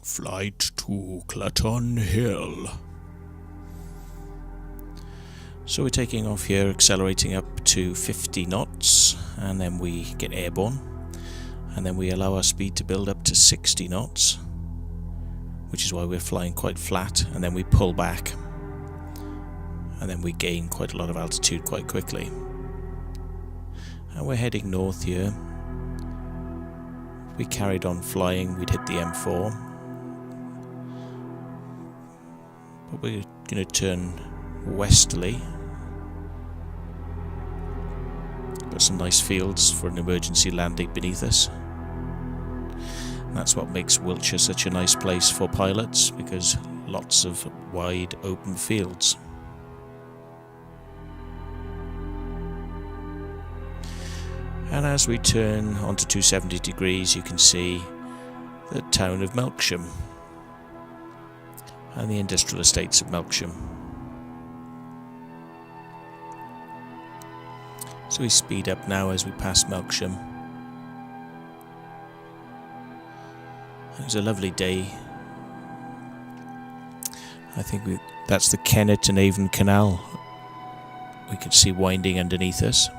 Flight to Clutton Hill. So we're taking off here, accelerating up to 50 knots, and then we get airborne, and then we allow our speed to build up to 60 knots, which is why we're flying quite flat, and then we pull back, and then we gain quite a lot of altitude quite quickly. And we're heading north here. If we carried on flying, we'd hit the M4, but we're going to turn westerly. Got some nice fields for an emergency landing beneath us. And that's what makes Wiltshire such a nice place for pilots, because lots of wide open fields. And as we turn onto 270 degrees, you can see the town of Melksham and the industrial estates of Melksham. So we speed up now as we pass Melksham. It was a lovely day. I think that's the Kennet and Avon Canal we could see winding underneath us.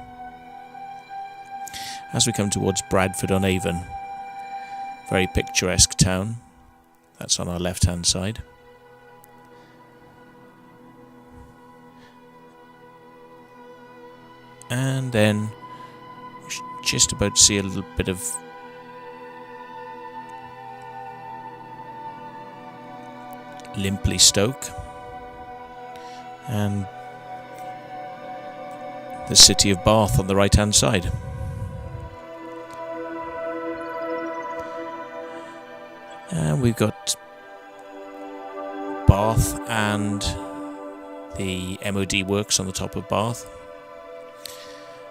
As we come towards Bradford-on-Avon, very picturesque town. That's on our left-hand side. And then just about to see a little bit of Limpley Stoke and the city of Bath on the right hand side. And we've got Bath and the MOD works on the top of Bath.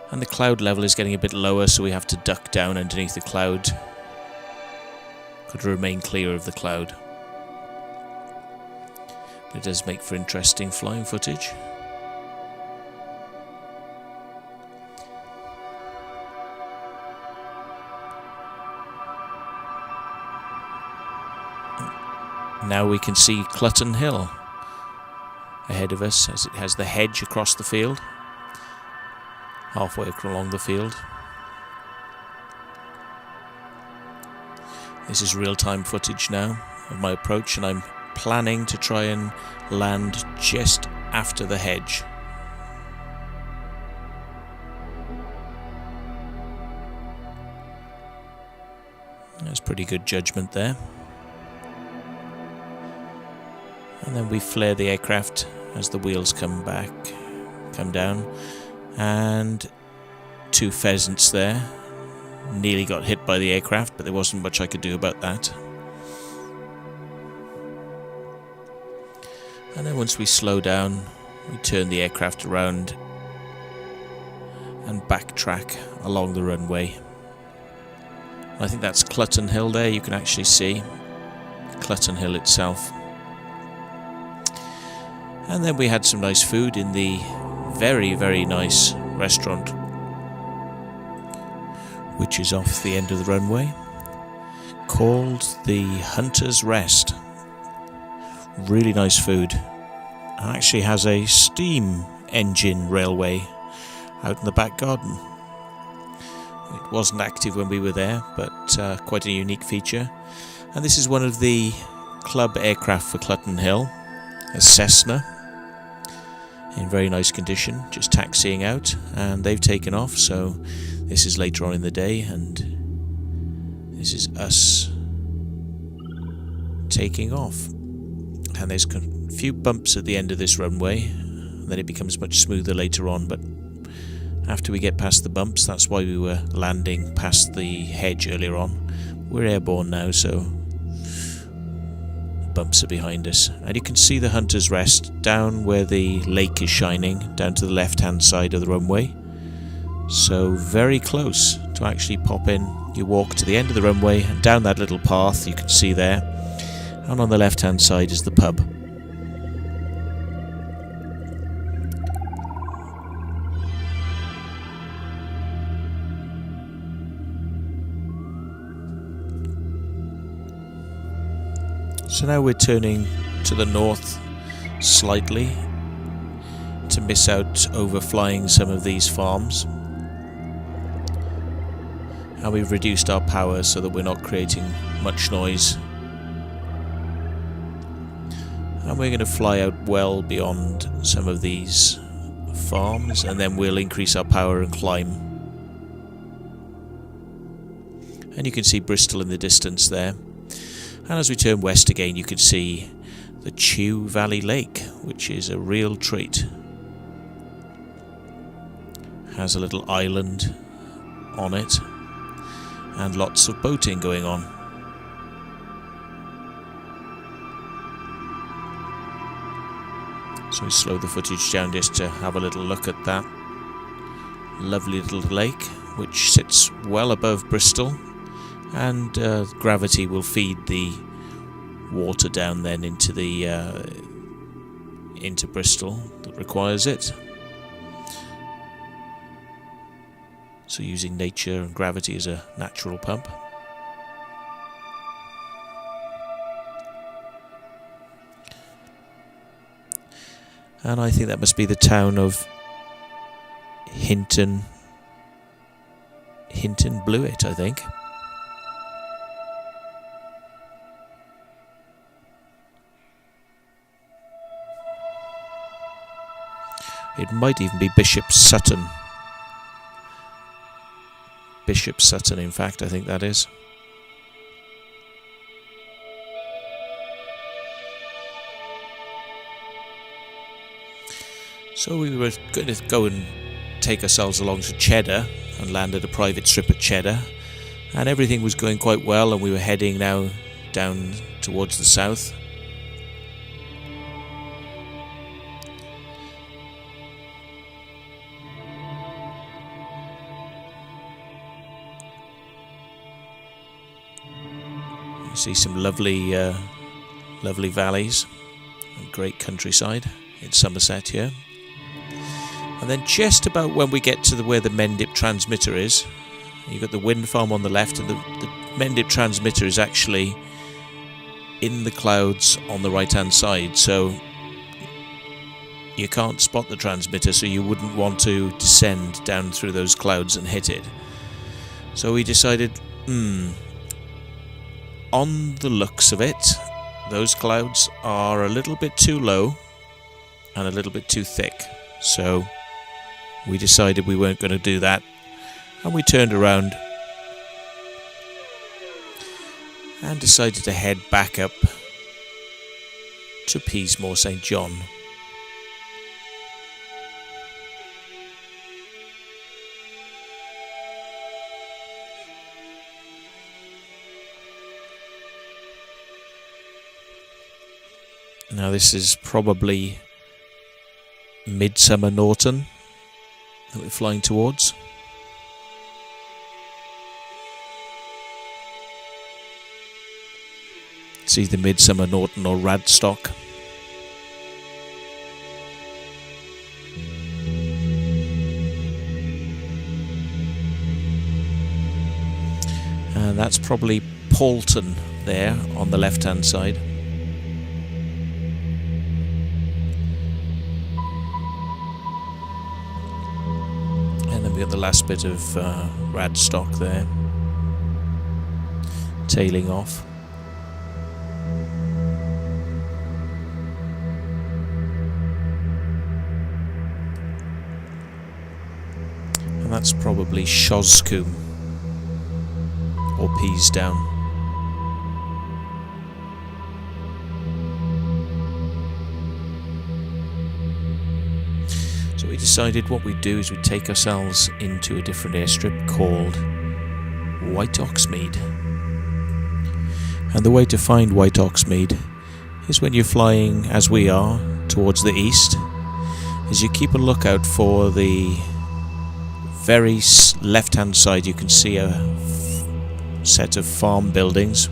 And the cloud level is getting a bit lower, so we have to duck down underneath the cloud. Got to remain clear of the cloud. But it does make for interesting flying footage. Now we can see Clutton Hill ahead of us, as it has the hedge across the field, halfway along the field. This is real-time footage now of my approach, and I'm planning to try and land just after the hedge. That's pretty good judgment there. And then we flare the aircraft as the wheels come down, and two pheasants there nearly got hit by the aircraft, but there wasn't much I could do about that. And then once we slow down, we turn the aircraft around and backtrack along the runway. I think that's Clutton Hill there. You can actually see Clutton Hill itself. And then we had some nice food in the very, very nice restaurant, which is off the end of the runway, called the Hunter's Rest. Really nice food. It actually has a steam engine railway out in the back garden. It wasn't active when we were there, but quite a unique feature. And this is one of the club aircraft for Clutton Hill, a Cessna, in very nice condition, just taxiing out, and they've taken off. So this is later on in the day, and this is us taking off. And there's a few bumps at the end of this runway, and then it becomes much smoother later on, but after we get past the bumps, that's why we were landing past the hedge earlier on. We're airborne now, so bumps are behind us, and you can see the Hunter's Rest down where the lake is shining, down to the left hand side of the runway, so very close to actually pop in. You walk to the end of the runway and down that little path you can see there, and on the left hand side is the pub. So now we're turning to the north slightly to miss out overflying some of these farms. And we've reduced our power so that we're not creating much noise. And we're going to fly out well beyond some of these farms, and then we'll increase our power and climb. And you can see Bristol in the distance there. And as we turn west again, you can see the Chew Valley Lake, which is a real treat. Has a little island on it and lots of boating going on. So we slow the footage down just to have a little look at that lovely little lake, which sits well above Bristol, and gravity will feed the water down then into Bristol that requires it. So using nature and gravity as a natural pump. And I think that must be the town of Hinton Blewett, I think. It might even be Bishop Sutton. Bishop Sutton, in fact, I think that is. So we were going to go and take ourselves along to Cheddar and land at a private strip at Cheddar, and everything was going quite well, and we were heading now down towards the south. You see some lovely valleys and great countryside in Somerset here. And then just about when we get to where the Mendip transmitter is, you've got the wind farm on the left, and the Mendip transmitter is actually in the clouds on the right hand side, so you can't spot the transmitter, so you wouldn't want to descend down through those clouds and hit it. So we decided, on the looks of it, those clouds are a little bit too low and a little bit too thick, so we decided we weren't going to do that, and we turned around and decided to head back up to Peasmore St John. Now this is probably Midsummer Norton that we're flying towards. It's either Midsummer Norton or Radstock. And that's probably Paulton there on the left hand side. Got the last bit of Radstock there, tailing off. And that's probably Shoscombe or Peasdown. So we decided what we'd do is we'd take ourselves into a different airstrip called White Oxmead. And the way to find White Oxmead is when you're flying, as we are, towards the east, is you keep a lookout for the very left-hand side. You can see a set of farm buildings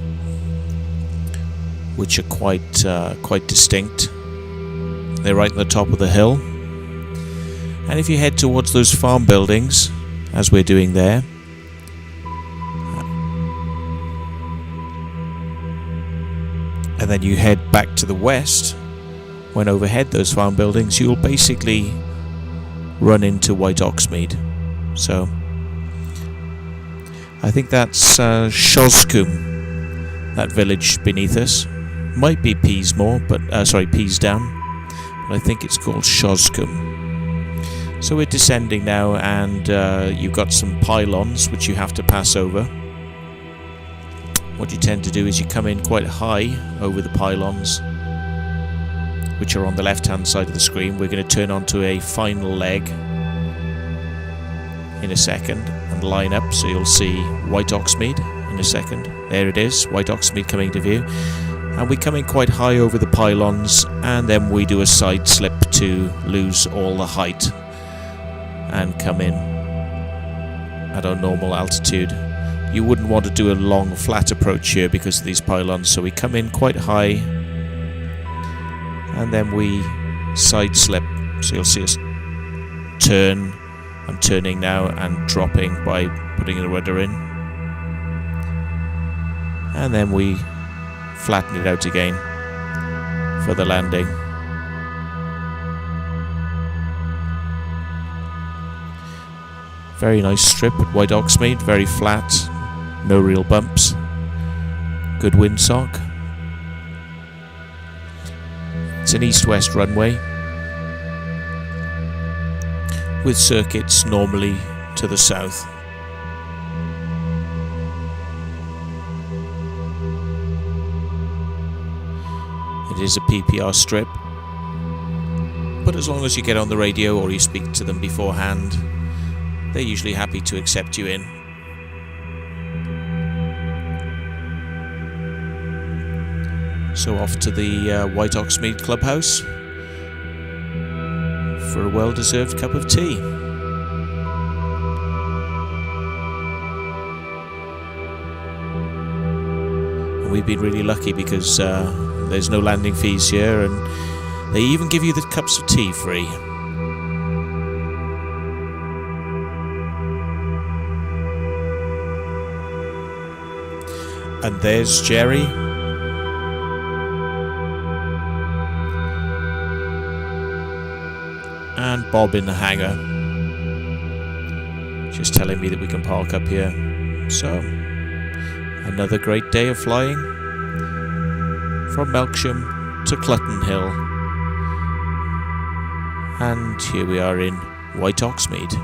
which are quite distinct. They're right on the top of the hill. And if you head towards those farm buildings, as we're doing there, and then you head back to the west. When overhead those farm buildings, you'll basically run into White Oxmead. So I think that's Shoscombe, that village beneath us. Might be Peasmore, but Peasdown, but I think it's called Shoscombe. So we're descending now, and you've got some pylons which you have to pass over. What you tend to do is you come in quite high over the pylons, which are on the left hand side of the screen. We're going to turn onto a final leg in a second and line up, so you'll see White Oxmead in a second. There it is, White Oxmead coming to view. And we come in quite high over the pylons, and then we do a side slip to lose all the height and come in at our normal altitude. You wouldn't want to do a long flat approach here because of these pylons, so we come in quite high and then we side slip, so you'll see us turn. I'm turning now and dropping by putting the rudder in, and then we flatten it out again for the landing. Very nice strip at White Oxmead, very flat, no real bumps, good windsock. It's an east-west runway with circuits normally to the south. It is a PPR strip, but as long as you get on the radio or you speak to them beforehand, they're usually happy to accept you in. So off to the White Oxmead clubhouse for a well-deserved cup of tea. And we've been really lucky because there's no landing fees here, and they even give you the cups of tea free. And there's Jerry. And Bob in the hangar, just telling me that we can park up here. So, another great day of flying from Melksham to Clutton Hill. And here we are in White Oxmead.